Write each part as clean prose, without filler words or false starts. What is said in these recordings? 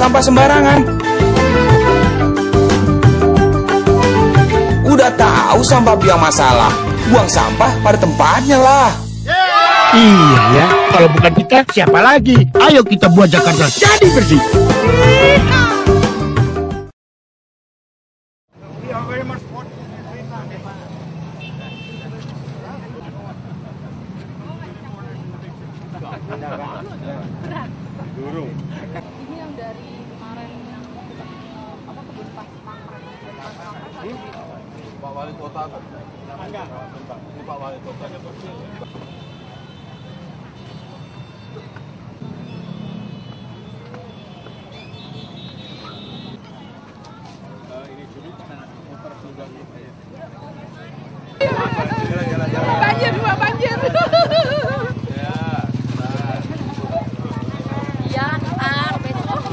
sampah sembarangan. Udah tahu sampah biang masalah, buang sampah pada tempatnya lah. Iya ya, kalau bukan kita siapa lagi? Ayo kita buat Jakarta jadi bersih. Durung. Ini yang dari kemarin yang apa kebun pas Pak Wali Kota kan? Enggak. Ini Pak Wali Kota yang bersih. Ini dulu motor tunggal gitu ya. banjir, dua banjir. Iya, besok.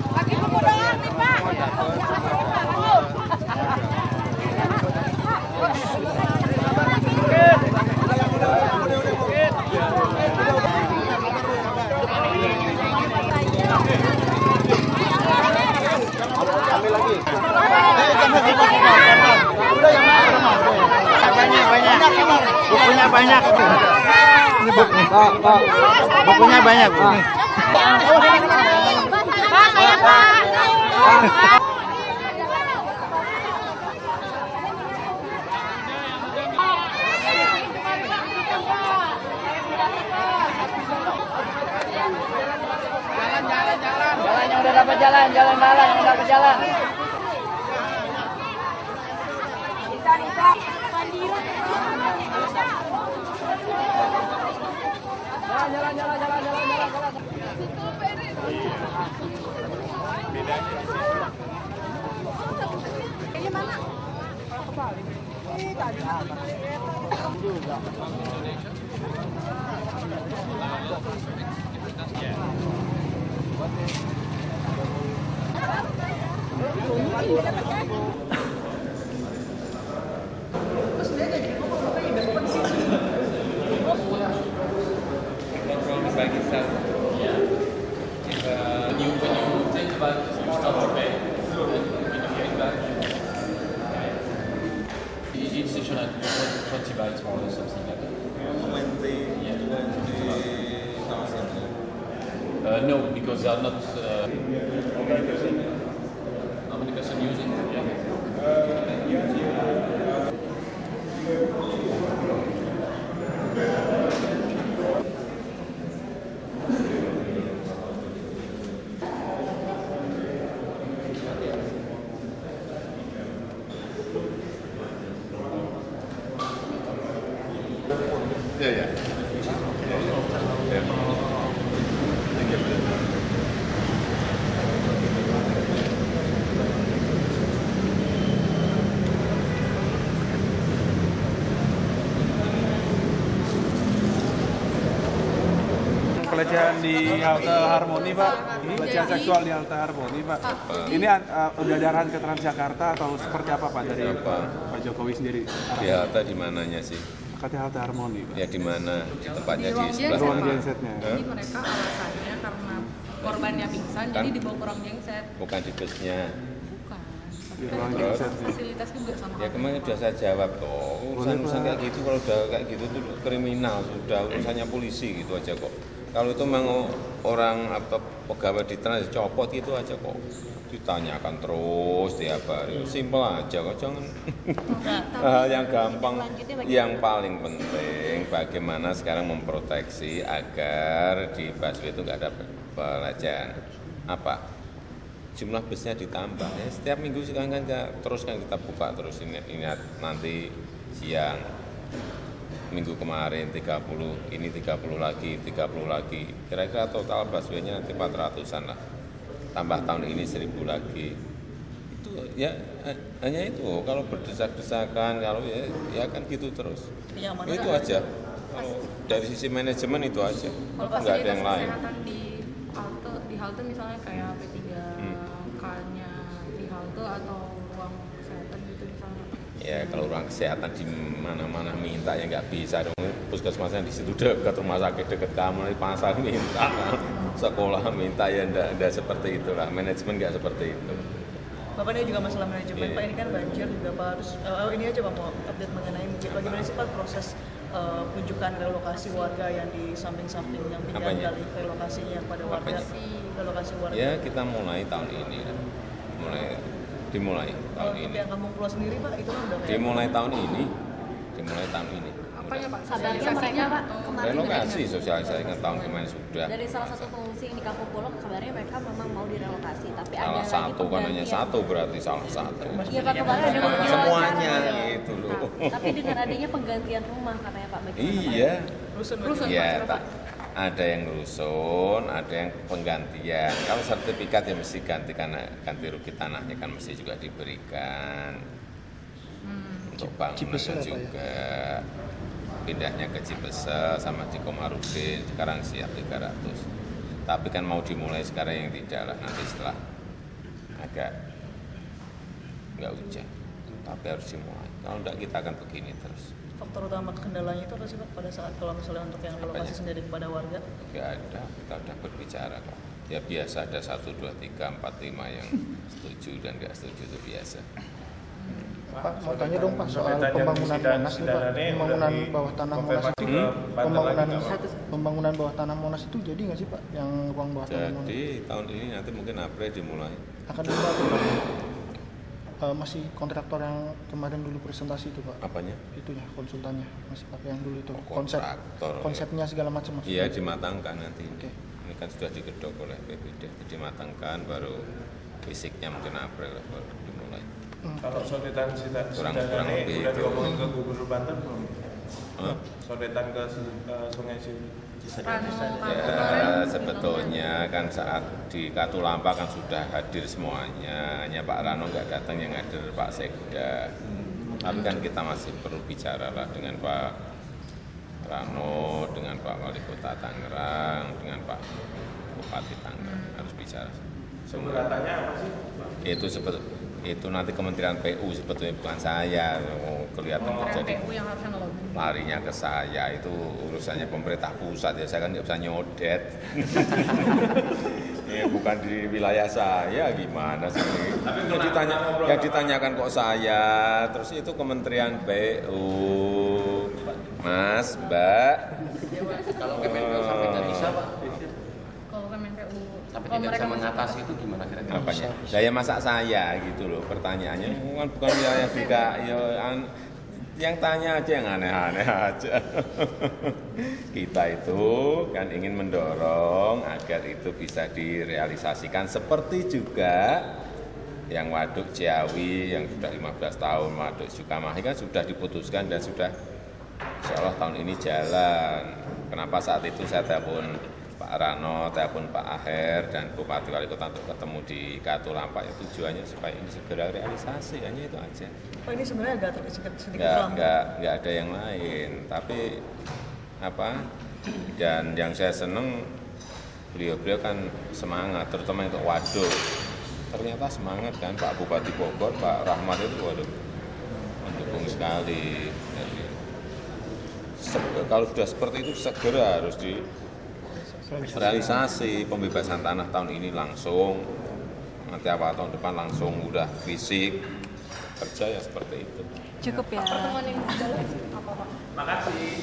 Pakai pemotongan nih, Pak. Bukunya banyak. Ini bukunya banyak. Jalan yang udah dapat jalan yang dapat jalan. Nisa. Jalan. Bedanya di situ. Kayaknya mana? No, because they are not. How many person using? Ya. Pelecehan di halte Harmoni, Pak. Pelecehan seksual di halte Harmoni, Pak. Ini udah ada arahan ke Transjakarta atau seperti apa, Pak, dari Pak Jokowi sendiri? Di halte di mananya sih? Katanya halte Harmoni, Pak. Ya di mana? Di tempatnya di sebelah Ruang sana. gensetnya. Jadi mereka alasannya karena korbannya pingsan, Kan? jadi dibawa ke ruang genset. Bukan di busnya. Bukan. Di Kan ruang itu genset. fasilitas juga sama. Ya kemarin sudah saya jawab toh. Urusan kayak gitu, kalau udah kayak gitu tuh kriminal, sudah urusannya polisi gitu aja kok. Kalau itu memang orang atau pegawai di trans copot itu aja kok. Ditanyakan terus tiap hari. Simpel aja kok, jangan hal yang gampang. Yang paling penting bagaimana sekarang memproteksi agar di busway itu nggak ada pelecehan. Apa? Jumlah busnya ditambah. Ya, setiap minggu sekarang kan terus kan kita buka terus ini nanti siang. minggu kemarin 30, ini 30 lagi, 30 lagi. Kira-kira total busway-nya nanti 400-an lah. Tambah tahun ini 1000 lagi. Itu ya hanya itu. Kalau berdesak-desakan, kalau ya kan gitu terus. Itu aja. Kalau dari sisi manajemen itu aja. Nggak ada yang lain. Kesehatan di halte misalnya kayak P3K-nya di halte atau ruang kesehatan gitu misalnya. Ya kalau ruang kesehatan di mana-mana minta ya nggak bisa dong. Puskesmasnya di situ dekat, rumah sakit dekat kamu, di pasar minta, sekolah minta, ya enggak seperti itulah. Manajemen nggak seperti itu. Bapak ini juga masalah manajemen, Pak, ini kan banjir juga Pak harus, ini aja Pak mau update mengenai bagaimana sih Pak proses rujukan relokasi warga yang di samping-samping yang pindah dari relokasinya pada warga, relokasi warga. Ya kita mulai tahun ini, dimulai tahun ini. Yang Kampung Pulau sendiri Pak, itu kan udah dimulai tahun ini. Apanya Pak? Kabarnya mereka Pak kemarin Relokasi sosialisasi kan tahun kemarin sudah. dari salah satu pengungsi di Kampung Pulau, kabarnya mereka memang mau direlokasi, tapi Salah ada satu lagi kan hanya satu berarti salah satu. Iya Pak, kemarin ada penggantian Semuanya rumah. gitu loh. Nah, tapi dengan adanya penggantian rumah katanya Pak. Bagaimana, Pak? Iya. rusun. Iya, ada yang rusun, ada yang penggantian. Kalau sertifikat ya mesti ganti karena ganti rugi tanahnya kan mesti juga diberikan. Untuk bangunan juga pindahnya ke Cipesel sama di Komarudin sekarang siap 300. Tapi kan mau dimulai sekarang yang tidak lah, nanti setelah agak nggak hujan. Tapi harus dimulai. Kalau enggak kita akan begini terus. Faktor utama kendalanya itu apa sih Pak pada saat kalau misalnya untuk yang relokasi sendiri kepada warga? Nggak ada, kita udah berbicara kok. Ya biasa ada 1, 2, 3, 4, 5 yang setuju dan nggak setuju itu biasa. Pak, mau tanya dong Pak soal pembangunan Monas nih Pak, pembangunan bawah tanah Monas itu, pembangunan bawah tanah Monas itu jadi nggak sih Pak, yang ruang bawah tanah Monas? Jadi tahun ini nanti mungkin April dimulai. Akan dimulai masih kontraktor yang kemarin dulu presentasi itu Pak? Apanya? Itunya konsultannya masih pakai yang dulu itu, Kontraktor. konsepnya segala macam. Iya dimatangkan nanti. Oke. Ini kan sudah digedok oleh PPD, dimatangkan baru fisiknya mungkin April baru dimulai. Kalau sodetan Kurang lebih udah itu. diomongin ke Gubernur Banten belum? Sodetan ke Sungai Ya sebetulnya kan saat di Katulampa kan sudah hadir semuanya, hanya Pak Rano nggak datang, yang hadir Pak Sekda. Tapi kan kita masih perlu bicara lah dengan Pak Rano, dengan Pak Wali Kota Tangerang, dengan Pak Bupati Tangerang, harus bicara. Kebetulannya apa sih? Itu nanti Kementerian PU sebetulnya, bukan saya. Kelihatan jadi PU yang harusnya ngelobi. larinya ke saya, itu urusannya pemerintah pusat ya, saya kan nggak bisa nyodet. Ya, bukan di wilayah saya, gimana sih? Ya ditanyakan kok saya, terus itu Kementerian PU, Mas, Mbak. Kalau Kementerian sampai nggak bisa Pak, Kalau Kementerian PU tapi tidak bisa mengatasi itu gimana kira-kira? Apanya? Saya masa saya gitu loh, pertanyaannya bukan wilayah DKI, yang tanya aja yang aneh-aneh aja. Kita itu kan ingin mendorong agar itu bisa direalisasikan, seperti juga yang Waduk Ciawi yang sudah 15 tahun, Waduk Sukamahi kan sudah diputuskan dan sudah insya Allah tahun ini jalan. Kenapa saat itu saya telepon Pak Rano, telepon Pak Aher dan Bupati Wali Kota untuk ketemu di Katulampa, ya tujuannya supaya ini segera realisasi, hanya itu aja. Pak, ini sebenarnya agak sedikit terlambat. Nggak ada yang lain, tapi apa? Dan yang saya seneng beliau kan semangat, terutama untuk waduk. Ternyata semangat kan Pak Bupati Bogor, Pak Rahmat itu waduh mendukung sekali. Jadi, kalau sudah seperti itu segera harus realisasi. Pembebasan tanah tahun ini langsung, nanti awal tahun depan langsung udah fisik, kerja ya seperti itu. Cukup ya. Pertemuan yang berjalan apa Pak? Makasih.